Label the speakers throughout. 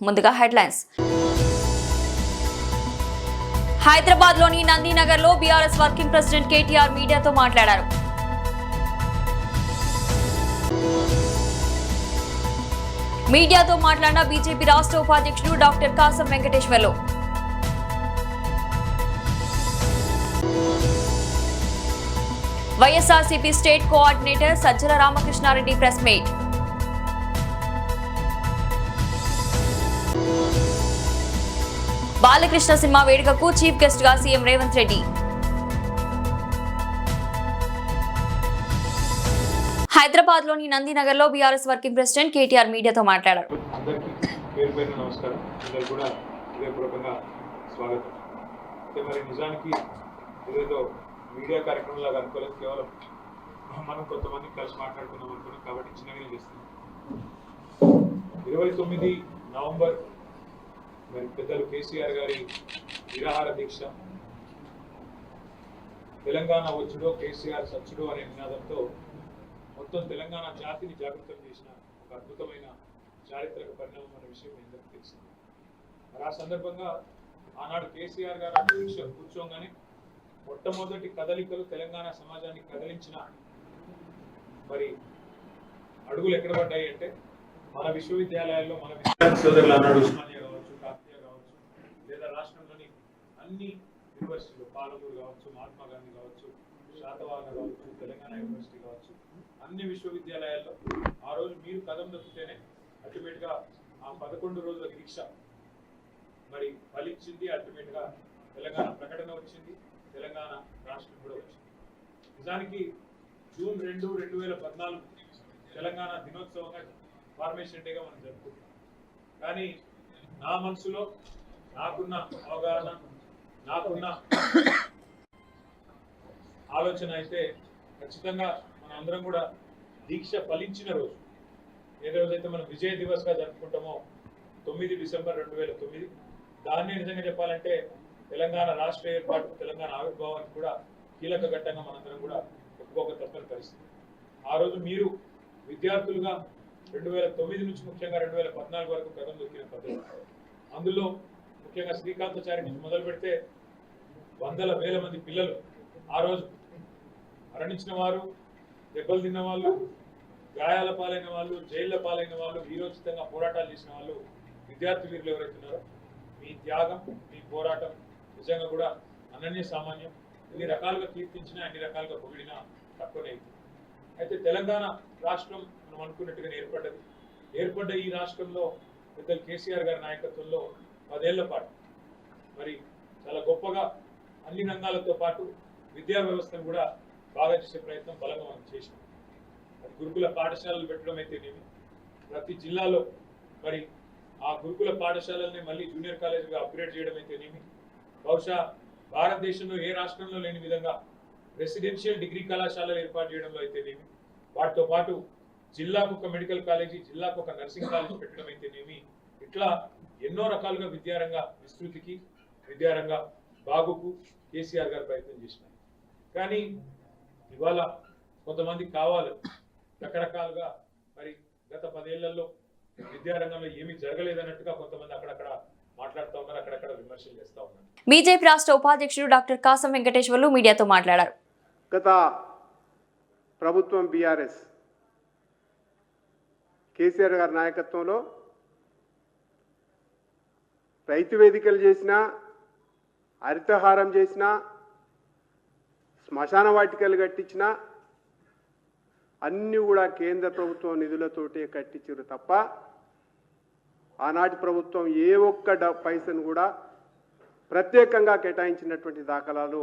Speaker 1: ముందుగా హెడ్లైన్స్. హైదరాబాద్లోని నందినగర్లో బీఆర్ఎస్ వర్కింగ్ ప్రెసిడెంట్ కేటీఆర్ మీడియాతో మాట్లాడారు. మీడియాతో మాట్లాడిన బీజేపీ రాష్ట్ర ఉపాధ్యక్షుడు doctor Kasam Venkateswarlu. YSRCP state coordinator Sajjala Ramakrishna Reddy press meet. Balakrishna cinema వేడుకకు చీఫ్ గెస్ట్ గా సీఎం రేవంత్ రెడ్డి. హైదరాబాద్ లోని నందినగర్ లో బీఆర్ఎస్ వర్కింగ్ ప్రెసిడెంట్ కేటీఆర్ మీడియాతో మాట్లాడారు.
Speaker 2: మీడియా కార్యక్రమం లాగా అనుకోలేదు, కేవలం మనం కొంతమంది కలిసి మాట్లాడుకున్నాం అనుకున్నాం కాబట్టి చిన్నగానే చేస్తున్నాం. 29 నవంబర్ మరి పెద్దలు కేసీఆర్ గారి నిరాహార దీక్ష, తెలంగాణ వచ్చుడో కేసీఆర్ సచ్చుడో అనే నినాదంతో మొత్తం తెలంగాణ జాతిని జాగృతం చేసిన ఒక అద్భుతమైన చారిత్రక పరిణామం అనే విషయం మీ అందరికీ తెలిసింది. మరి ఆ సందర్భంగా ఆనాడు కేసీఆర్ గారు దీక్ష కూర్చోగానే మొట్టమొదటి కదలికలు తెలంగాణ సమాజాన్ని కదిలించిన మరి అడుగులు ఎక్కడ పడ్డాయి అంటే మన విశ్వవిద్యాలయాల్లో మన విద్యార్థి సోదరులు అన్నాడు ఉస్మానియా కావచ్చు, కాకతీయ కావచ్చు, లేదా రాష్ట్రంలోని అన్ని యూనివర్సిటీలు పాలమూరు కావచ్చు, మహాత్మా గాంధీ కావచ్చు, శాతవాహన కావచ్చు, తెలంగాణ యూనివర్సిటీ కావచ్చు, అన్ని విశ్వవిద్యాలయాల్లో ఆ రోజు మీరు కదం దొక్కితేనే అల్టిమేట్ గా ఆ 11 రోజుల దీక్ష మరి ఫలించింది. అల్టిమేట్ గా తెలంగాణ ప్రకటన వచ్చింది, తెలంగాణ రాష్ట్రం కూడా వచ్చింది. నిజానికి జూన్ 2, 2014 తెలంగాణ దినోత్సవంగా ఫార్మేషన్ డేగా మనం జరుపుకుంటాం. కానీ నా మనసులో నాకున్న అవగాహన, నాకున్న ఆలోచన అయితే ఖచ్చితంగా మన అందరం కూడా దీక్ష ఫలించిన రోజు ఏ రోజైతే మనం విజయ దివస్గా జరుపుకుంటామో 9 డిసెంబర్ 2009, దాన్నే నిజంగా చెప్పాలంటే తెలంగాణ రాష్ట్ర ఏర్పాటు, తెలంగాణ ఆవిర్భావానికి కూడా కీలక ఘట్టంగా మనందరం కూడా ఒప్పుకోక తప్పని పరిస్థితి. ఆ రోజు మీరు విద్యార్థులుగా 2009 నుంచి ముఖ్యంగా 2014 వరకు కదం దొక్కిన పద్ధతి. అందులో ముఖ్యంగా శ్రీకాంతాచారి నుంచి మొదలు పెడితే వందల వేల మంది పిల్లలు ఆ రోజు మరణించిన వారు, దెబ్బలు తిన్న వాళ్ళు, గాయాల పాలైన వాళ్ళు, జైళ్ల పాలైన వాళ్ళు, వీరోచితంగా పోరాటాలు చేసిన వాళ్ళు విద్యార్థి వీరులు ఎవరైతున్నారో మీ త్యాగం, మీ పోరాటం నిజంగా కూడా అనన్య సామాన్యం. ఎన్ని రకాలుగా కీర్తించినా, అన్ని రకాలుగా పొగిడినా తక్కువనే అవుతుంది. అయితే తెలంగాణ రాష్ట్రం మనం అనుకున్నట్టుగా ఏర్పడ్డ ఈ రాష్ట్రంలో పెద్దలు కేసీఆర్ గారి నాయకత్వంలో 10 ఏళ్ల పాటు మరి చాలా గొప్పగా అన్ని రంగాలతో పాటు విద్యా వ్యవస్థను కూడా బాగా చేసే ప్రయత్నం బలంగా మనం చేసినాం. అది గురుకుల పాఠశాలలు పెట్టడం అయితేనేమి, ప్రతి జిల్లాలో మరి ఆ గురుకుల పాఠశాలల్ని మళ్ళీ జూనియర్ కాలేజీగా అప్గ్రేడ్ చేయడం అయితేనేమి, బహుశా భారతదేశంలో ఏ రాష్ట్రంలో లేని విధంగా రెసిడెన్షియల్ డిగ్రీ కళాశాలలు ఏర్పాటు చేయడంలో అయితేనేమి, వాటితో పాటు జిల్లాకు ఒక మెడికల్ కాలేజీ, జిల్లాకు ఒక నర్సింగ్ కాలేజీ పెట్టడం అయితేనేమి, ఇట్లా ఎన్నో రకాలుగా విద్యారంగ విస్తృతికి, విద్యారంగ బాగుకు కేసీఆర్ గారు ప్రయత్నం చేసినారు. కానీ ఇవాళ కొంతమంది కావాలి రకరకాలుగా మరి గత 10 ఏళ్లలో విద్యారంగంలో ఏమీ జరగలేదన్నట్టుగా కొంతమంది అక్కడక్కడ మాట్లాడుతూ ఉన్నారు, అక్కడక్కడ విమర్శలు చేస్తూ ఉన్నారు.
Speaker 1: బీజేపీ రాష్ట్ర ఉపాధ్యక్షుడు డాక్టర్ కాసం వెంకటేశ్వర్లు మీడియాతో మాట్లాడారు.
Speaker 3: గత ప్రభుత్వం బీఆర్ఎస్ కేసీఆర్ గారి నాయకత్వంలో రైతు వేదికలు చేసినా, హరితహారం చేసినా, శ్మశాన వాటికలు కట్టించినా అన్నీ కూడా కేంద్ర ప్రభుత్వం నిధులతోటే కట్టించారు తప్ప ఆనాటి ప్రభుత్వం ఏ ఒక్క పైసను కూడా ప్రత్యేకంగా కేటాయించినటువంటి దాఖలాలు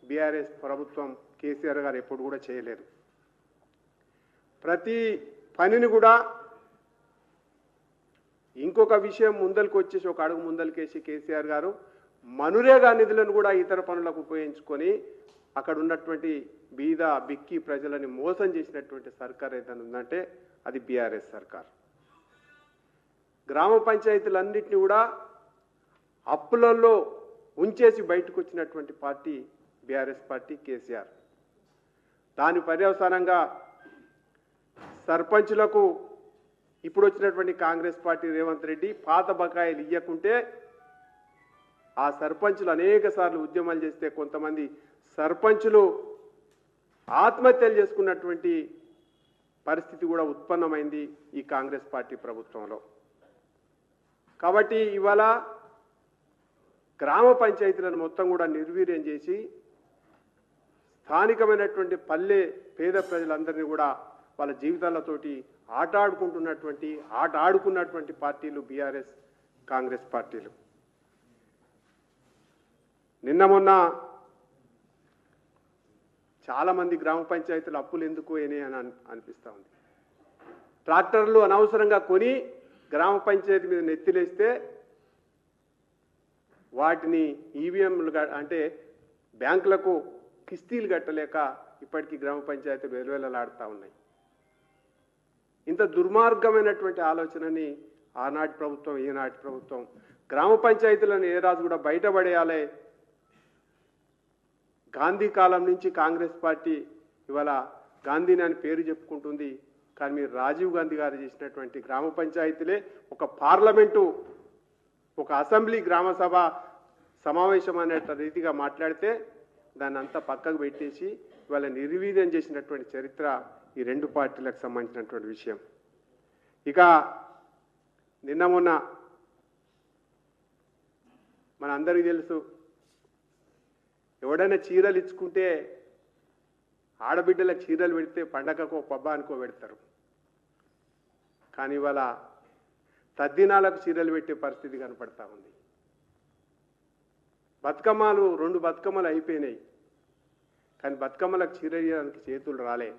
Speaker 3: బీఆర్ఎస్ ప్రభుత్వం కేసీఆర్ గారు ఎప్పుడు కూడా చేయలేదు. ప్రతి పనిని కూడా ఇంకొక విషయం ముందరికి వచ్చేసి ఒక అడుగు ముందరికేసి కేసీఆర్ గారు మనురేగా నిధులను కూడా ఇతర పనులకు ఉపయోగించుకొని అక్కడ ఉన్నటువంటి బీద బిక్కి ప్రజలని మోసం చేసినటువంటి సర్కార్ ఏదైనా ఉందంటే అది బీఆర్ఎస్ సర్కార్. గ్రామ పంచాయతీలన్నింటినీ కూడా అప్పులలో ఉంచేసి బయటకు వచ్చినటువంటి పార్టీ బీఆర్ఎస్ పార్టీ కేసీఆర్. దాని పర్యవసానంగా సర్పంచులకు ఇప్పుడు వచ్చినటువంటి కాంగ్రెస్ పార్టీ రేవంత్ రెడ్డి పాత బకాయిలు ఇవ్వకుంటే ఆ సర్పంచులు అనేక సార్లు ఉద్యమాలు చేస్తే కొంతమంది సర్పంచులు ఆత్మహత్యలు చేసుకున్నటువంటి పరిస్థితి కూడా ఉత్పన్నమైంది ఈ కాంగ్రెస్ పార్టీ ప్రభుత్వంలో. కాబట్టి ఇవాళ గ్రామ పంచాయతీలను మొత్తం కూడా నిర్వీర్యం చేసి స్థానికమైనటువంటి పల్లె పేద ప్రజలందరినీ కూడా వాళ్ళ జీవితాలతోటి ఆట ఆడుకున్నటువంటి పార్టీలు బీఆర్ఎస్ కాంగ్రెస్ పార్టీలు. నిన్న మొన్న చాలామంది గ్రామ పంచాయతీలు అప్పులు ఎందుకు అయినాయి అని అనిపిస్తూ ఉంది. ట్రాక్టర్లు అనవసరంగా కొని గ్రామ పంచాయతీ మీద నెత్తిలేస్తే వాటిని ఈవీఎంలు అంటే బ్యాంకులకు కిస్తీలు కట్టలేక ఇప్పటికీ గ్రామ పంచాయతీలు వెలువెలలాడుతూ ఉన్నాయి. ఇంత దుర్మార్గమైనటువంటి ఆలోచనని ఆనాటి ప్రభుత్వం ఈనాటి ప్రభుత్వం గ్రామ పంచాయతీలను ఏ రాజు కూడా బయటపడేయాలి. గాంధీ కాలం నుంచి కాంగ్రెస్ పార్టీ ఇవాళ గాంధీని అని పేరు చెప్పుకుంటుంది. కానీ మీరు రాజీవ్ గాంధీ గారు చేసినటువంటి గ్రామ పంచాయతీలే ఒక పార్లమెంటు, ఒక అసెంబ్లీ గ్రామ సభ సమావేశం అనే రీతిగా మాట్లాడితే దాన్ని అంతా పక్కకు పెట్టేసి ఇవాళ నిర్వీర్యం చేసినటువంటి చరిత్ర ఈ రెండు పార్టీలకు సంబంధించినటువంటి విషయం. ఇక నిన్న మొన్న మన అందరికీ తెలుసు, ఎవడైనా చీరలు ఇచ్చుకుంటే ఆడబిడ్డలకు చీరలు పెడితే పండగకో పబ్బానికో పెడతారు. కానీ ఇవాళ తద్దినాలకు చీరలు పెట్టే పరిస్థితి కనపడతా ఉంది. బతుకమ్మలు 2 బతుకమ్మలు అయిపోయినాయి, కానీ బతుకమ్మలకు చీర ఇవ్వడానికి చేతులు రాలే.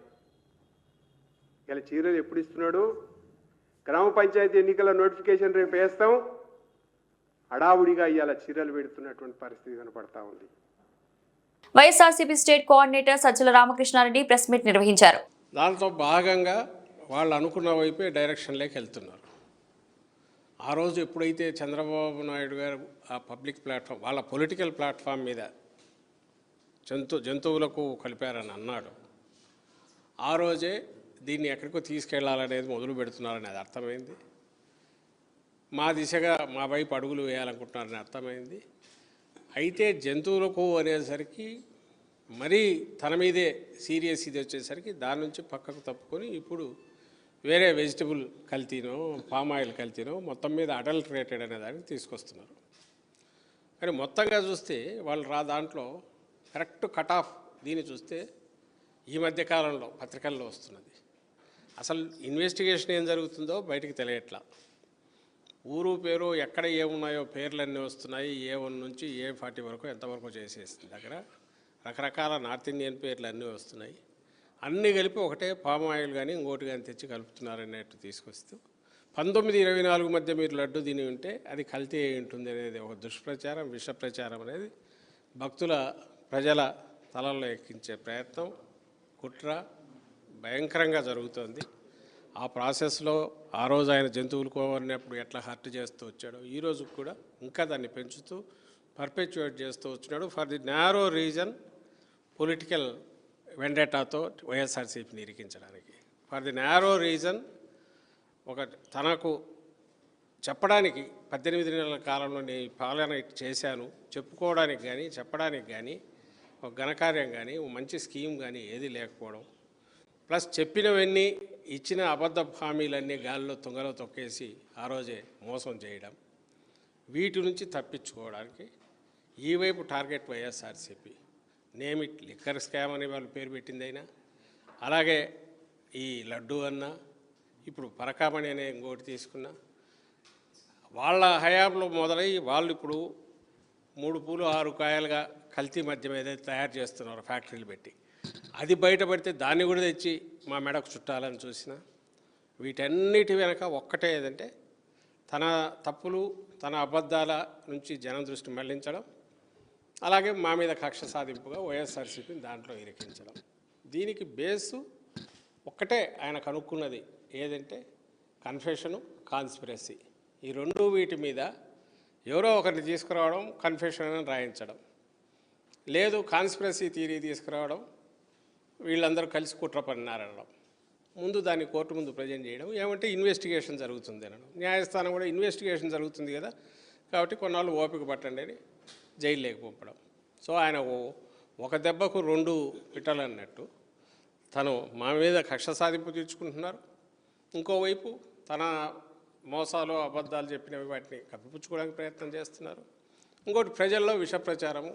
Speaker 3: ఇలా చీరలు ఎప్పుడు ఇస్తున్నాడు? గ్రామ పంచాయతీ ఎన్నికల నోటిఫికేషన్ రేపు వేస్తాం, హడావుడిగా ఇవాళ చీరలు పెడుతున్నటువంటి పరిస్థితి కనపడతా ఉంది.
Speaker 1: YSRCP state coordinator Sajjala Ramakrishna Reddy press meet నిర్వహించారు.
Speaker 4: దాంతో భాగంగా వాళ్ళు అనుకున్న వైపే డైరెక్షన్లోకి వెళ్తున్నారు. ఆ రోజు ఎప్పుడైతే చంద్రబాబు నాయుడు గారు ఆ పబ్లిక్ ప్లాట్ఫామ్, వాళ్ళ పొలిటికల్ ప్లాట్ఫామ్ మీద జంతువులకు కలిపారని అన్నాడు, ఆ రోజే దీన్ని ఎక్కడికో తీసుకెళ్లాలనేది మొదలు పెడుతున్నారనేది అర్థమైంది. మా దిశగా మా వైపు అడుగులు వేయాలనుకుంటున్నారని అర్థమైంది. అయితే జంతువులకు అనేసరికి మరీ తన మీదే సీరియస్ ఇది వచ్చేసరికి దాని నుంచి పక్కకు తప్పుకొని ఇప్పుడు వేరే వెజిటబుల్ కల్తీనో పామాయిల్ కల్తీనో మొత్తం మీద అడల్టరేటెడ్ అనే దానికి తీసుకొస్తున్నారు. కానీ మొత్తంగా చూస్తే వాళ్ళు దాంట్లో కరెక్ట్ కట్ ఆఫ్ దీన్ని చూస్తే ఈ మధ్యకాలంలో పత్రికల్లో వస్తున్నది. అసలు ఇన్వెస్టిగేషన్ ఏం జరుగుతుందో బయటికి తెలియట్లా. ఊరు పేరు ఎక్కడ ఏమున్నాయో పేర్లన్నీ వస్తున్నాయి. A1 నుంచి A40 వరకు ఎంతవరకు చేసేసింది దగ్గర రకరకాల నార్త్ ఇండియన్ పేర్లు అన్నీ వస్తున్నాయి. అన్నీ కలిపి ఒకటే పామ్ ఆయిల్ కానీ ఇంకోటి కానీ తెచ్చి కలుపుతున్నారనేట్టు తీసుకొస్తూ 1924 మధ్య మీరు లడ్డు తిని ఉంటే అది కల్తీ అయి ఉంటుంది అనేది ఒక దుష్ప్రచారం, విష ప్రచారం అనేది ప్రజల తలల్లో ఎక్కించే ప్రయత్నం, కుట్ర భయంకరంగా జరుగుతోంది. ఆ ప్రాసెస్లో ఆ రోజు ఆయన జంతువులు కోవన్నప్పుడు ఎట్లా హర్ట్ చేస్తూ వచ్చాడో ఈ రోజు కూడా ఇంకా దాన్ని పెంచుతూ పర్పెచువేట్ చేస్తూ వచ్చినాడు. For the narrow reason political వెండేటాతో వైఎస్ఆర్సీపీని ఇరికించడానికి, ఫర్ ది నారో రీజన్ ఒక తనకు చెప్పడానికి 18 నెలల కాలంలో నేను పాలన చేశాను చెప్పుకోవడానికి కానీ చెప్పడానికి కానీ ఒక ఘనకార్యం కానీ ఒక మంచి స్కీమ్ కానీ ఏది లేకపోవడం, ప్లస్ చెప్పినవన్నీ ఇచ్చిన అబద్ధ హామీలన్నీ గాలిలో తుంగలో తొక్కేసి ఆ రోజే మోసం చేయడం, వీటి నుంచి తప్పించుకోవడానికి ఈ వైపు target YSRCP. Name it liquor scam అని వాళ్ళు పేరు పెట్టిందైనా, అలాగే ఈ లడ్డు అన్న, ఇప్పుడు పరకామణి అనే ఇంకోటి తీసుకున్నా, వాళ్ళ హయాంలో మొదలై వాళ్ళు ఇప్పుడు 3 పూలు 6 కాయలుగా కల్తీ మద్యం ఏదైతే తయారు చేస్తున్నారో ఫ్యాక్టరీలు పెట్టి, అది బయటపడితే దాన్ని కూడా తెచ్చి మా మెడకు చుట్టాలని చూసిన, వీటన్నిటి వెనక ఒక్కటే ఏదంటే తన తప్పులు తన అబద్ధాల నుంచి జనం దృష్టి మళ్లించడం, అలాగే మా మీద కక్ష సాధింపుగా వైఎస్ఆర్సీపీని దాంట్లో ఇరికించడం. దీనికి బేసు ఒక్కటే ఆయన కనుక్కున్నది ఏదంటే కన్ఫెషను, కాన్స్పిరసీ. ఈ రెండు వీటి మీద ఎవరో ఒకరిని తీసుకురావడం, కన్ఫెషన్ అని రాయించడం, లేదు కాన్స్పిరసీ థియరీ తీసుకురావడం, వీళ్ళందరూ కలిసి కుట్ర పన్నారనడం. ముందు దాన్ని కోర్టు ముందు ప్రజెంట్ చేయడం, ఏమంటే ఇన్వెస్టిగేషన్ జరుగుతుంది అనడం. న్యాయస్థానం కూడా ఇన్వెస్టిగేషన్ జరుగుతుంది కదా, కాబట్టి కొన్నాళ్ళు ఓపిక పట్టండి అని జైల్లోకి పంపడం. సో ఆయన ఒక దెబ్బకు 2 పిట్టలు అన్నట్టు తను మా మీద కక్ష సాధింపు తీర్చుకుంటున్నారు. ఇంకోవైపు తన మోసాలు అబద్ధాలు చెప్పినవి వాటిని కప్పిపుచ్చుకోవడానికి ప్రయత్నం చేస్తున్నారు. ఇంకోటి ప్రజల్లో విష ప్రచారము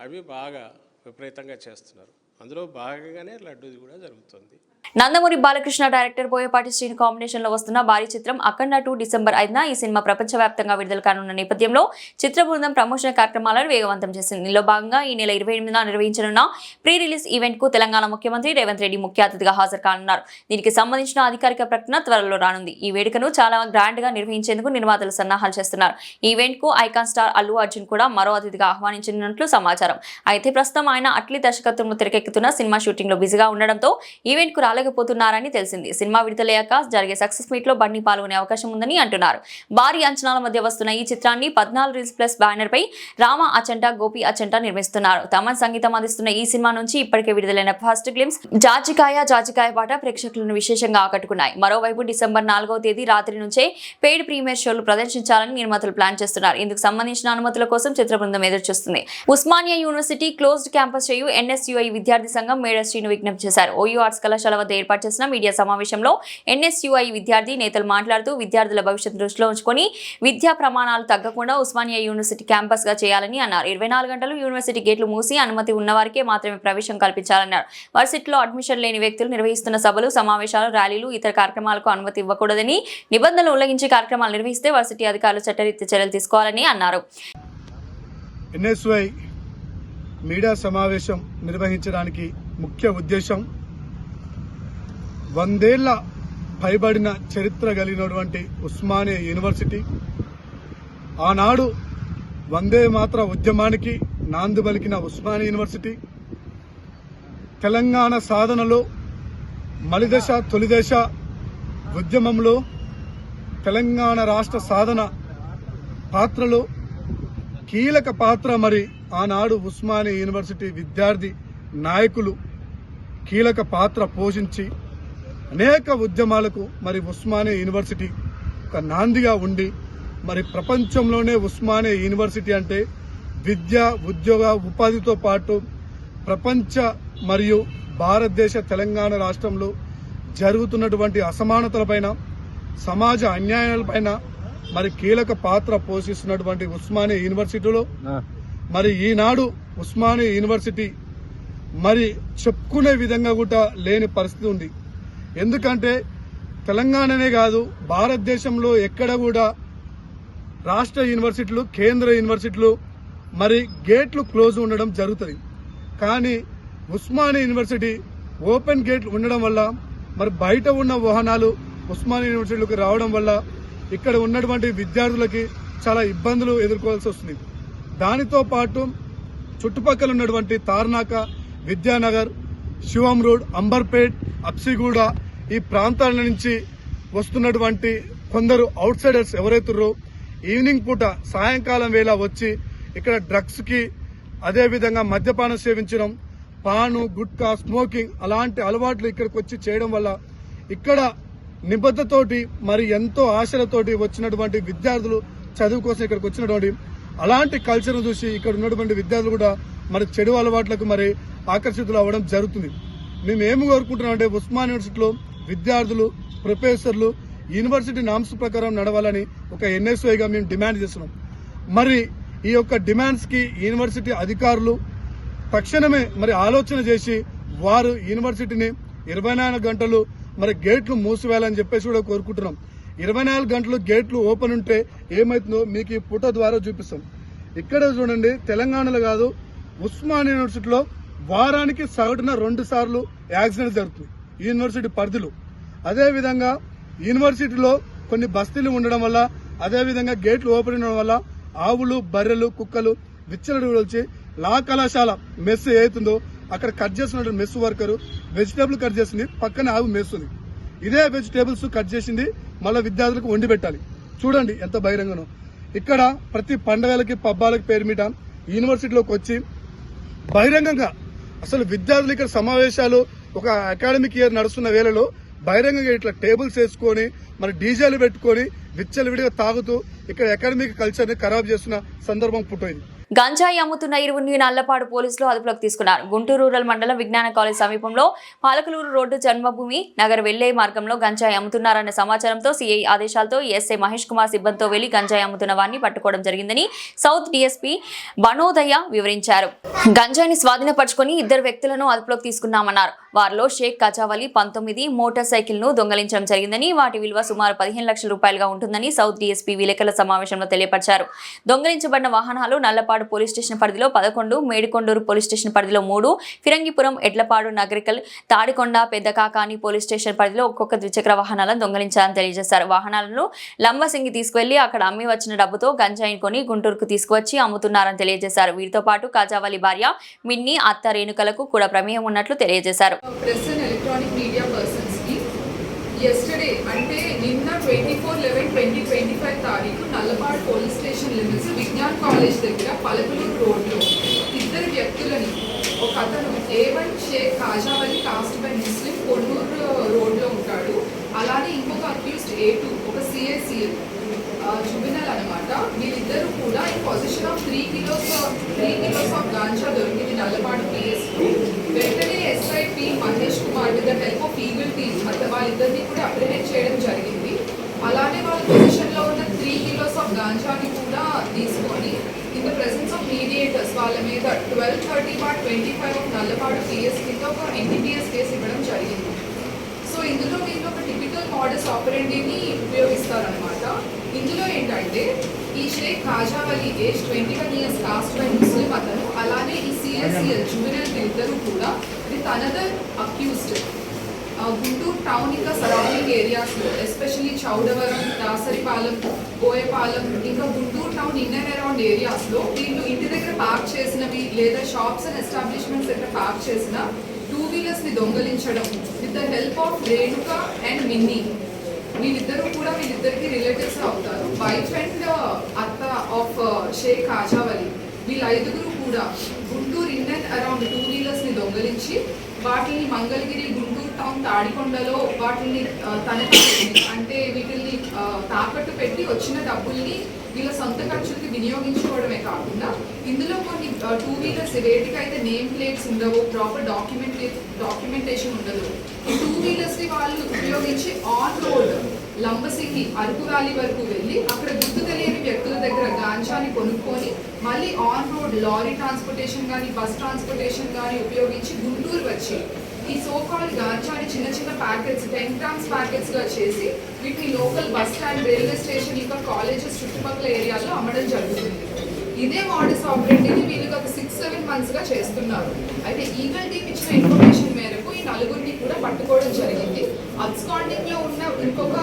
Speaker 4: అవి బాగా విపరీతంగా చేస్తున్నారు. అందులో భాగంగానే లడ్డూది కూడా జరుగుతుంది.
Speaker 1: నందమూరి బాలకృష్ణ డైరెక్టర్ బోయపాటి శ్రీను కాంబినేషన్ లో వస్తున్న భారీ చిత్రం అఖండ 2 డిసెంబర్ 5న ఈ సినిమా ప్రపంచవ్యాప్తంగా విడుదల కానున్న నేపథ్యంలో చిత్ర బృందం ప్రమోషన్ కార్యక్రమాలను వేగవంతం చేసింది. ఇందులో భాగంగా ఈ నెల 28న నిర్వహించనున్న ప్రీ రిలీజ్ ఈవెంట్ కు తెలంగాణ ముఖ్యమంత్రి రేవంత్ రెడ్డి ముఖ్య అతిథిగా హాజరు కానున్నారు. దీనికి సంబంధించిన అధికారిక ప్రకటన త్వరలో రానుంది. ఈ వేడుకను చాలా గ్రాండ్ గా నిర్వహించేందుకు నిర్మాతలు సన్నాహాలు చేస్తున్నారు. ఈ ఈవెంట్ కు ఐకాన్ స్టార్ అల్లు అర్జున్ కూడా మరో అతిథిగా ఆహ్వానించినట్లు సమాచారం. అయితే ప్రస్తుతం ఆయన అట్లీ దర్శకత్వంలో తెరకెక్కుతున్న సినిమా షూటింగ్ లో బిజీగా ఉండడంతో ఈవెంట్ కు రాలేకపోతున్నారని తెలిసింది. సినిమా విడుదలయ్యాక జరిగే సక్సెస్ మీట్ లో బన్నీ పాల్గొనే అవకాశం ఉందని అంటున్నారు. భారీ అంచనాల మధ్య వస్తున్న ఈ చిత్రాన్ని 14 రీల్స్ ప్లస్ బ్యానర్ పై రామ అచంట, గోపి అచంట నిర్మిస్తున్నారు. తమన్ సంగీతం అందిస్తున్న ఈ సినిమా నుంచి ఇప్పటికే విడుదలైన ఫస్ట్ గ్లిమ్స్ జాజికాయ పాట ప్రేక్షకులను విశేషంగా ఆకట్టుకున్నాయి. మరోవైపు డిసెంబర్ 4వ తేదీ రాత్రి నుంచే పెయిడ్ ప్రీమియర్ షోలు ప్రదర్శించాలని నిర్మాతలు ప్లాన్ చేస్తున్నారు. ఇందుకు సంబంధించిన అనుమతుల కోసం చిత్ర బృందం ఎదురుచూస్తుంది. ఉస్మానియా యూనివర్సిటీ క్లోజ్డ్ క్యాంపస్ చేయు NSUI విద్యార్థి సంఘం మేడ శ్రీను విజ్ఞప్తి చేశారు. OU ఆర్ట్స్ కళాశాల వద్ద ఏర్పాటు చేసిన మీడియా సమావేశంలో NSUI విద్యార్థి నేతలు మాట్లాడుతూ విద్యార్థుల భవిష్యత్తు దృష్టిలో ఉంచుకొని విద్యా ప్రమాణాలు తగ్గకుండా ఉస్మానియా యూనివర్సిటీ క్యాంపస్ గా చేయాలని అన్నారు. 24 గంటలు యూనివర్సిటీ గేట్లు మూసి అనుమతి ఉన్నవారికే మాత్రమే ప్రవేశం కల్పించాలన్నారు. వర్సిటీలో అడ్మిషన్ లేని వ్యక్తులు నిర్వహిస్తున్న సభలు, సమావేశాలు, ర్యాలీలు, ఇతర కార్యక్రమాలకు అనుమతి ఇవ్వకూడదని, నిబంధనలు ఉల్లంఘించి కార్యక్రమాలు నిర్వహిస్తే వర్సిటీ అధికారులు చట్టరీత్యా చర్యలు తీసుకోవాలని అన్నారు.
Speaker 5: NSUI మీడియా సమావేశం నిర్వహించడానికి ముఖ్య ఉద్దేశం 100 ఏళ్ల పైబడిన చరిత్ర కలిగినటువంటి ఉస్మానియా యూనివర్సిటీ ఆనాడు వందే మాత్ర ఉద్యమానికి నాంది పలికిన ఉస్మానియా యూనివర్సిటీ తెలంగాణ సాధనలో మలిదశ తొలిదశ ఉద్యమంలో తెలంగాణ రాష్ట్ర సాధన పాత్రలో కీలక పాత్ర మరి ఆనాడు ఉస్మానియా యూనివర్సిటీ విద్యార్థి నాయకులు కీలక పాత్ర పోషించి అనేక ఉద్యమాలకు మరి ఉస్మానియా యూనివర్సిటీ ఒక నాందిగా ఉండి మరి ప్రపంచంలోనే ఉస్మానియా యూనివర్సిటీ అంటే విద్య, ఉద్యోగ, ఉపాధితో పాటు ప్రపంచ మరియు భారతదేశ తెలంగాణ రాష్ట్రంలో జరుగుతున్నటువంటి అసమానతలపైన, సమాజ అన్యాయాలపైన మరి కీలక పాత్ర పోషిస్తున్నటువంటి ఉస్మానియా యూనివర్సిటీలో మరి ఈనాడు ఉస్మానియా యూనివర్సిటీ మరి చెప్పుకునే విధంగా కూడా లేని పరిస్థితి ఉంది. ఎందుకంటే తెలంగాణనే కాదు భారతదేశంలో ఎక్కడ కూడా రాష్ట్ర యూనివర్సిటీలు, కేంద్ర యూనివర్సిటీలు మరి గేట్లు క్లోజ్ ఉండడం జరుగుతుంది. కానీ ఉస్మానియా యూనివర్సిటీ ఓపెన్ గేట్లు ఉండడం వల్ల మరి బయట ఉన్న వాహనాలు ఉస్మానియా యూనివర్సిటీలోకి రావడం వల్ల ఇక్కడ ఉన్నటువంటి విద్యార్థులకి చాలా ఇబ్బందులు ఎదుర్కోవాల్సి వస్తుంది. దానితో పాటు చుట్టుపక్కల ఉన్నటువంటి తార్నాక, విద్యానగర్, శివం రోడ్, అంబర్పేట్, అప్సిగూడ ఈ ప్రాంతాల నుంచి వస్తున్నటువంటి కొందరు అవుట్ సైడర్స్ ఎవరైతున్నారో ఈవినింగ్ పూట సాయంకాలం వేళ వచ్చి ఇక్కడ డ్రగ్స్ కి, అదేవిధంగా మద్యపానం సేవించడం, పాను, గుట్కా, స్మోకింగ్ అలాంటి అలవాట్లు ఇక్కడికి వచ్చి చేయడం వల్ల ఇక్కడ నిబద్ధతోటి మరి ఎంతో ఆశలతోటి వచ్చినటువంటి విద్యార్థులు చదువు కోసం ఇక్కడికి వచ్చినటువంటి అలాంటి కల్చర్ చూసి ఇక్కడ ఉన్నటువంటి విద్యార్థులు కూడా మరి చెడు అలవాట్లకు మరి ఆకర్షితులు అవ్వడం జరుగుతుంది. మేము ఏమి కోరుకుంటున్నాం అంటే ఉస్మానియా యూనివర్సిటీలో విద్యార్థులు, ప్రొఫెసర్లు యూనివర్సిటీ నామ్స్ ప్రకారం నడవాలని ఒక NSUIగా మేము డిమాండ్ చేస్తున్నాం. మరి ఈ యొక్క డిమాండ్స్ కి యూనివర్సిటీ అధికారులు తక్షణమే మరి ఆలోచన చేసి వారు యూనివర్సిటీని 24 గంటలు మరి గేట్లు మూసివేయాలని చెప్పేసి కూడా కోరుకుంటున్నాం. 24 గంటలు గేట్లు ఓపెన్ ఉంటే ఏమైతుందో మీకు ఈ ఫోటో ద్వారా చూపిస్తాం. ఇక్కడ చూడండి, తెలంగాణలో కాదు ఉస్మానియా యూనివర్సిటీలో వారానికి సగటున 2 సార్లు యాక్సిడెంట్ జరుగుతుంది యూనివర్సిటీ పరిధిలో. అదేవిధంగా యూనివర్సిటీలో కొన్ని బస్తీలు ఉండడం వల్ల, అదేవిధంగా గేట్లు ఓపెన్ ఉండడం వల్ల ఆవులు, బర్రెలు, కుక్కలు విచ్చలవిడి వచ్చి లా కళాశాల మెస్ ఏతుందో అక్కడ కట్ చేస్తున్న మెస్ వర్కరు వెజిటేబుల్ కట్ చేసింది, పక్కన ఆవు మెస్ ఉంది. ఇదే వెజిటేబుల్స్ కట్ చేసింది మళ్ళీ విద్యార్థులకు వండి పెట్టాలి. చూడండి ఎంత బహిరంగనో. ఇక్కడ ప్రతి పండుగలకి, పబ్బాలకి పేరు మీద యూనివర్సిటీలోకి వచ్చి బహిరంగంగా అసలు విద్యార్థులు ఇక్కడ సమావేశాలు ఒక అకాడమిక్ ఇయర్ నడుస్తున్న వేళలో బహిరంగంగా ఇట్లా టేబుల్స్ వేసుకొని మరి డీజేలు పెట్టుకొని విచ్చలవిడిగా తాగుతూ ఇక్కడ అకాడమిక్ కల్చర్ని ఖరాబ్ చేస్తున్న సందర్భం పుట్టింది.
Speaker 1: గంజాయి అమ్ముతున్న ఇరువురిని నల్లపాడు పోలీసులు అదుపులోకి తీసుకున్నారు. గుంటూరు రూరల్ మండలం విజ్ఞాన కాలేజ్ సమీపంలో పాలకలూరు రోడ్డు జన్మభూమి నగర్ వెళ్లే మార్గంలో గంజాయి అమ్ముతున్నారన్న సమాచారంతో సిఐ ఆదేశాలతో ఎస్ఐ మహేష్ కుమార్ సిబ్బందితో వెళ్లి గంజాయి అమ్ముతున్న వారిని పట్టుకోవడం జరిగిందని సౌత్ డీఎస్పీ బనోదయ వివరించారు. గంజాయిని స్వాధీనపరుచుకుని 2 వ్యక్తులను అదుపులోకి తీసుకున్నామన్నారు. వారిలో షేక్ కజావలి 19 మోటార్ సైకిల్ ను దొంగలించడం జరిగిందని, వాటి విలువ సుమారు 15 లక్షల రూపాయలుగా ఉంటుందని సౌత్ డీఎస్పీ విలేకరుల సమావేశంలో తెలియపరిచారు. దొంగలించబడిన వాహనాలు నల్లపాడు పోలీస్ స్టేషన్ పరిధిలో 11, మేడికొండూరు పోలీస్ స్టేషన్ పరిధిలో 3, ఫిరంగిపురం, ఎడ్లపాడు, నగరికల్, తాడికొండ, పెద్దకాకాని పోలీస్ స్టేషన్ పరిధిలో ఒక్కొక్క ద్విచక్ర వాహనాలను దొంగలించారని తెలియజేశారు. వాహనాలను లంబసింగి తీసుకువెళ్లి అక్కడ అమ్మి వచ్చిన డబ్బుతో గంజాయిని కొని గుంటూరుకు తీసుకువచ్చి అమ్ముతున్నారని తెలియజేశారు. వీరితో పాటు కాజావలి భార్య మిన్ని, అత్త రేణుకలకు కూడా ప్రమేయం ఉన్నట్లు తెలియజేశారు.
Speaker 6: Press and electronic media persons కి ఎస్టర్డే అంటే నిన్న 24/11/2025 తారీఖు Nallapadu police station limits Vignan college దగ్గర పలకలూరు రోడ్లో 2 వ్యక్తులని, ఒక అతను A1 Shaik Kajavali caste by Muslim Konnuru రోడ్లో ఉంటాడు. అలానే ఇంకొక అక్యూస్డ్ A2 ఒక CACL జుబినల్ అనమాట. వీళ్ళిద్దరూ కూడా in position of 3 kilos of ganja దొరికింది నల్లపాడు PS. వెంటనే SIP Mahesh Kumar with the help of eagle team వాళ్ళిద్దరిని కూడా అప్రిహెండ్ చేయడం జరిగింది. అలానే వాళ్ళ పొజిషన్లో ఉన్న 3 kilos ఆఫ్ గాంజాని కూడా తీసుకొని in the presence of mediators వాళ్ళ మీద 1230/25 ఆఫ్ నల్లపాడు PS కింద ఒక NDPS కేసు ఇవ్వడం జరిగింది. సో ఇందులో వీళ్ళు ఒక టిపికల్ మోడస్ ఆపరెండీని ఉపయోగిస్తారనమాట. ఇందులో ఏంటంటే ఈ Shaik Kajavali age 21 years caste by Muslim అతను, అలానే ఈ CACL జుబినల్ ఇద్దరు కూడా with another accused Guntur town ఇంకా సరౌండింగ్ ఏరియాస్లో ఎస్పెషల్లీ చౌడవరం, దాసరిపాలెం, బోయపాలెం ఇంకా Guntur town in and around ఏరియాస్లో వీళ్ళు ఇంటి దగ్గర పార్క్ చేసినవి లేదా షాప్స్ అండ్ ఎస్టాబ్లిష్మెంట్స్ దగ్గర పార్క్ చేసిన 2 wheelers ని దొంగలించడం with the help of Renuka and Minnie. వీళ్ళిద్దరికి రిలేటివ్స్ అవుతారు. వైఫ్ అండ్ అత్త ఆఫ్ షేక్ కాజావలి. వీళ్ళ 5గురు కూడా Guntur in and around 2 wheelers ని దొంగలించి వాటిని మంగళగిరి, గుంటూరు టౌన్, తాడికొండలో వాటిని తనఖా అంటే వీటిని తాకట్టు పెట్టి వచ్చిన డబ్బుల్ని వీళ్ళ సొంత ఖర్చులకి వినియోగించుకోవడమే కాకుండా ఇందులో కొన్ని 2 wheelers వేటికైతే నేమ్ ప్లేట్స్ ఉండవు, ప్రాపర్ డాక్యుమెంటేషన్ ఉండదు, ఈ 2 wheelers ని వాళ్ళు ఉపయోగించి on road Lambasingi, Araku valley వరకు వెళ్ళి అక్కడ గుర్తు తెలియని వ్యక్తుల దగ్గర గాంజాని కొనుక్కొని మళ్ళీ ఆన్ రోడ్ లారీ ట్రాన్స్పోర్టేషన్ కానీ బస్ ట్రాన్స్పోర్టేషన్ కానీ ఉపయోగించి గుంటూరు వచ్చి ఈ సోకాల్డ్ గాంజాని చిన్న చిన్న ప్యాకెట్స్ 10 grams ప్యాకెట్స్గా చేసి వీటిని local bus stand, railway station ఇంకా కాలేజెస్ చుట్టుపక్కల ఏరియాల్లో అమ్మడం జరుగుతుంది. ఇదే మోడస్ ఆపరేటివ్ని వీళ్ళు గత 6-7 monthsగా చేస్తున్నారు. అయితే ఈగల్ టీమ్ ఇచ్చిన ఇన్ఫర్మేషన్ మేరకు ఈ 4గురిని కూడా పట్టుకోవడం జరిగింది. అబ్స్కాండింగ్లో ఉన్న ఇంకొక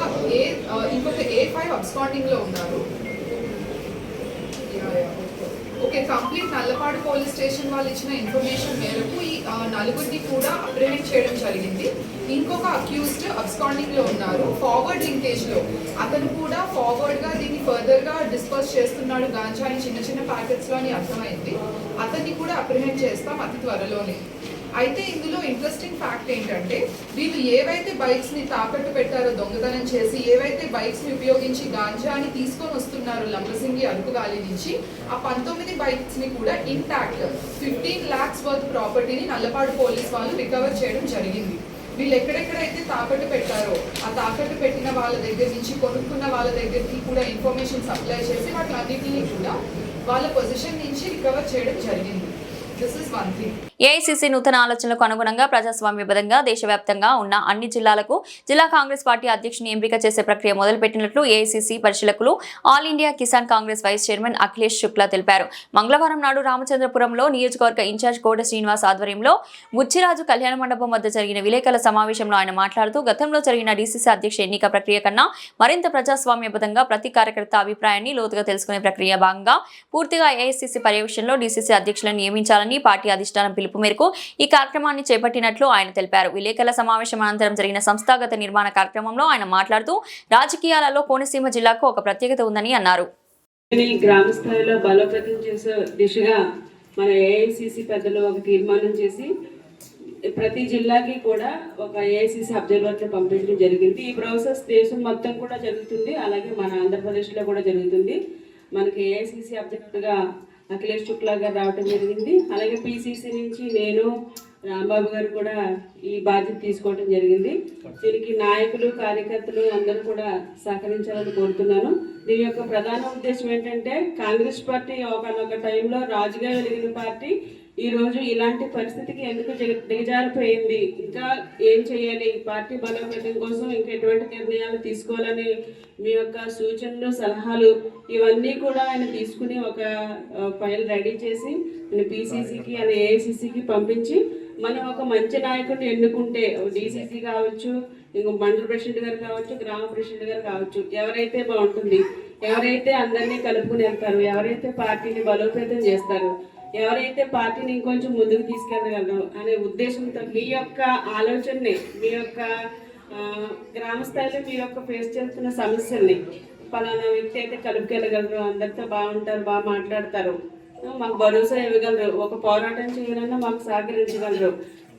Speaker 6: A5 అబ్స్కాండింగ్లో ఉన్నారు. Okay, complete Nallapadu police station వాళ్ళు ఇచ్చిన ఇన్ఫర్మేషన్ మేరకు ఈ 4గురిని కూడా అప్రిహెండ్ చేయడం జరిగింది. ఇంకొక అక్యూస్డ్ అబ్స్కాండింగ్లో ఉన్నారు. ఫార్వర్డ్ లింకేజ్లో అతను కూడా ఫార్వర్డ్గా దీన్ని ఫర్దర్గా డిస్పర్స్ చేస్తున్నాడు గాంజాని చిన్న చిన్న ప్యాకెట్స్లో అని అర్థమైంది. అతన్ని కూడా అప్రిహెండ్ చేస్తాం అతి త్వరలోనే. అయితే ఇందులో ఇంట్రెస్టింగ్ ఫ్యాక్ట్ ఏంటంటే వీళ్ళు ఏవైతే బైక్స్ని తాకట్టు పెట్టారో దొంగతనం చేసి, ఏవైతే బైక్స్ని ఉపయోగించి గాంజాని తీసుకొని వస్తున్నారో లంబసింగి, అరకు వ్యాలీ నుంచి, ఆ 19 బైక్స్ని కూడా ఇంటాక్ట్ 15 lakhs వర్త్ ప్రాపర్టీని నల్లపాడు పోలీస్ వాళ్ళు రికవర్ చేయడం జరిగింది. వీళ్ళు ఎక్కడెక్కడైతే తాకట్టు పెట్టారో ఆ తాకట్టు పెట్టిన వాళ్ళ దగ్గర నుంచి కొనుక్కున్న వాళ్ళ దగ్గరికి కూడా ఇన్ఫర్మేషన్ సప్లై చేసి వాటిలన్నింటినీ కూడా వాళ్ళ పొజిషన్ నుంచి రికవర్ చేయడం జరిగింది.
Speaker 1: ఏఐసీసీ నూతన ఆలోచనలకు అనుగుణంగా ప్రజాస్వామ్యబద్ధంగా దేశవ్యాప్తంగా ఉన్న అన్ని జిల్లాలకు జిల్లా కాంగ్రెస్ పార్టీ అధ్యక్షుని ఎంపిక చేసే ప్రక్రియ మొదలుపెట్టినట్లు ఏఐసీసీ పరిశీలకులు all India Kisan Congress vice chairman Akhilesh Shukla తెలిపారు. మంగళవారం నాడు రామచంద్రపురంలో నియోజకవర్గ ఇన్ఛార్జ్ కోట శ్రీనివాస్ ఆధ్వర్యంలో బుచ్చిరాజు కళ్యాణ మండపం వద్ద జరిగిన విలేకరుల సమావేశంలో ఆయన మాట్లాడుతూ గతంలో జరిగిన డీసీసీ అధ్యక్ష ఎన్నిక ప్రక్రియ కన్నా మరింత ప్రజాస్వామ్యబద్ధంగా ప్రతి కార్యకర్త అభిప్రాయాన్ని లోతుగా తెలుసుకునే ప్రక్రియ భాగంగా పూర్తిగా ఏఐసీసీ పర్యవేక్షణలో డీసీసీ అధ్యక్షులను నియమించాలని పార్టీ అధిష్టానం పిలుపు మేరకు ఈ కార్యక్రమాన్ని చేపట్టినట్లు ఆయన తెలిపారు. విలేకరుల సమావేశం అనంతరం జరిగిన సంస్థాగత నిర్మాణ కార్యక్రమంలో ఆయన మాట్లాడుతూ రాజకీయాలలో కోనసీమ జిల్లాకు ఒక ప్రత్యేకత ఉందని అన్నారు.
Speaker 7: గ్రామ స్థాయిలో బలోపేతం చేసే దిశగా మన ఏఐసీసీ పెద్దలు ఒక తీర్మానం చేసి ప్రతి జిల్లాకి కూడా ఒక ఏఐసిసి అబ్జర్వర్ని పంపించడం జరిగింది. ఈ ప్రాసెస్ దేశం మొత్తం కూడా జరుగుతుంది, అలాగే మన ఆంధ్రప్రదేశ్లో కూడా జరుగుతుంది. మనకి ఏఐసిసి అబ్జర్వర్గా అఖిలేష్ శుక్లా గారు రావడం జరిగింది. అలాగే పిసిసి నుంచి నేను, రాంబాబు గారు కూడా ఈ బాధ్యత తీసుకోవడం జరిగింది. దీనికి నాయకులు, కార్యకర్తలు అందరూ కూడా సహకరించాలని కోరుతున్నాను. దీని యొక్క ప్రధాన ఉద్దేశం ఏంటంటే, కాంగ్రెస్ పార్టీ ఒకనొక టైంలో రాజుగా వెలిగిన పార్టీ ఈరోజు ఇలాంటి పరిస్థితికి ఎందుకు దిగజారిపోయింది, ఇంకా ఏం చేయాలి, పార్టీ బలోపేతం కోసం ఇంకా ఎటువంటి నిర్ణయాలు తీసుకోవాలని మీ యొక్క సూచనలు, సలహాలు ఇవన్నీ కూడా ఆయన తీసుకుని ఒక ఫైల్ రెడీ చేసి పిసిసికి అలాగే ఏఐసిసికి పంపించి మనం ఒక మంచి నాయకుడిని ఎన్నుకుంటే, డిసిసి కావచ్చు, ఇంకో మండల ప్రెసిడెంట్ గారు కావచ్చు, గ్రామ ప్రెసిడెంట్ గారు కావచ్చు, ఎవరైతే బాగుంటుంది, ఎవరైతే అందరినీ కలుపుకుని వెళ్తారు, ఎవరైతే పార్టీని బలోపేతం చేస్తారు, ఎవరైతే పార్టీని ఇంకొంచెం ముందుకు తీసుకెళ్ళగలరు అనే ఉద్దేశంతో మీ యొక్క ఆలోచనని, మీ యొక్క గ్రామ స్థాయిలో మీ యొక్క ఫేస్ చేస్తున్న సమస్యల్ని, పలానా వ్యక్తి అయితే కలుపుకెళ్ళగలరు, అందరితో బాగుంటారు, బాగా మాట్లాడతారు, మాకు భరోసా ఇవ్వగలరు, ఒక పోరాటం చేయాలన్నా మాకు సహకరించగలరు,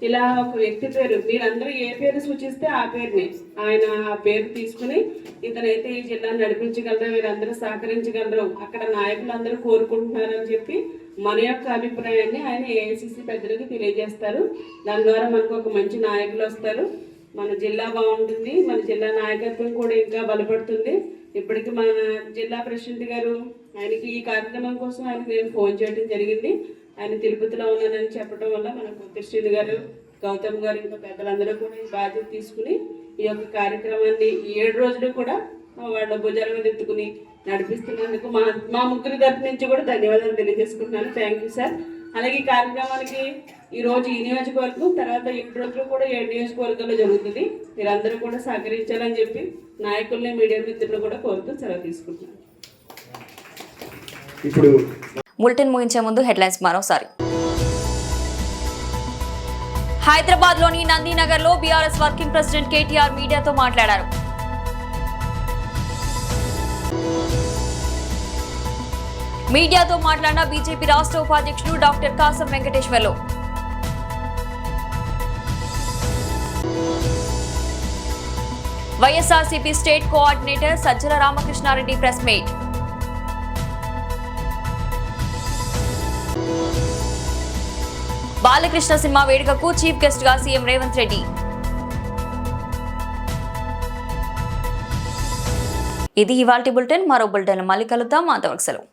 Speaker 7: ఇలా ఒక వ్యక్తి పేరు మీరందరూ ఏ పేరు సూచిస్తే ఆ పేరుని ఆయన ఆ పేరు తీసుకుని ఇతనైతే ఈ జిల్లాను నడిపించగలరు, వీరందరూ సహకరించగలరు, అక్కడ నాయకులందరూ కోరుకుంటున్నారని చెప్పి మన యొక్క అభిప్రాయాన్ని ఆయన ఏఐసిసి పెద్దలకు తెలియజేస్తారు. దాని ద్వారా మనకు ఒక మంచి నాయకులు వస్తారు, మన జిల్లా బాగుంటుంది, మన జిల్లా నాయకత్వం కూడా ఇంకా బలపడుతుంది. ఇప్పటికి మన జిల్లా ప్రెసిడెంట్ గారు ఆయనకి ఈ కార్యక్రమం కోసం ఆయనకి నేను ఫోన్ చేయడం జరిగింది. ఆయన తిరుపతిలో ఉన్నానని చెప్పడం వల్ల మనకు కృష్ణుడు గారు, గౌతమ్ గారు, ఇంకా పెద్దలందరూ కూడా ఈ బాధ్యత తీసుకుని ఈ యొక్క కార్యక్రమాన్ని 7 రోజులు కూడా వాళ్ళ భుజాల మీద ఎత్తుకుని నడిపిస్తున్నందుకు మా ముగ్గురి తరఫు నుంచి కూడా ధన్యవాదాలు తెలియజేసుకుంటున్నాను. Thank you sir. అలాగే ఈ కార్యక్రమానికి ఈరోజు ఈ నియోజకవర్గం, తర్వాత 7 రోజులు కూడా 7 నియోజకవర్గాల్లో జరుగుతుంది. మీరందరూ కూడా సహకరించాలని చెప్పి నాయకుల్ని, మీడియా మిత్రులు కూడా కోరుతూ సెలవు తీసుకుంటున్నాను.
Speaker 1: ఇప్పుడు బులెటిన్ ముగించే ముందు హెడ్లైన్స్ మరోసారి. హైదరాబాద్లోని నందీనగర్లో బీఆర్ఎస్ వర్కింగ్ ప్రెసిడెంట్ కేటీఆర్ మీడియాతో మాట్లాడారు. మీడియాతో మాట్లాడిన బీజేపీ రాష్ట్ర ఉపాధ్యక్షుడు doctor Kasam Venkateswarlu. YSRCP state coordinator Sajjala Ramakrishna Reddy press meet. Balakrishna cinema వేడుకకు చీఫ్ గెస్ట్ గా సీఎం రేవంత్ రెడ్డి. ఇది ఇవాల్టి బులెటిన్. మరో బులెటిన్ మళ్ళీ కలుద్దాం. అంతవరకు సెలవు.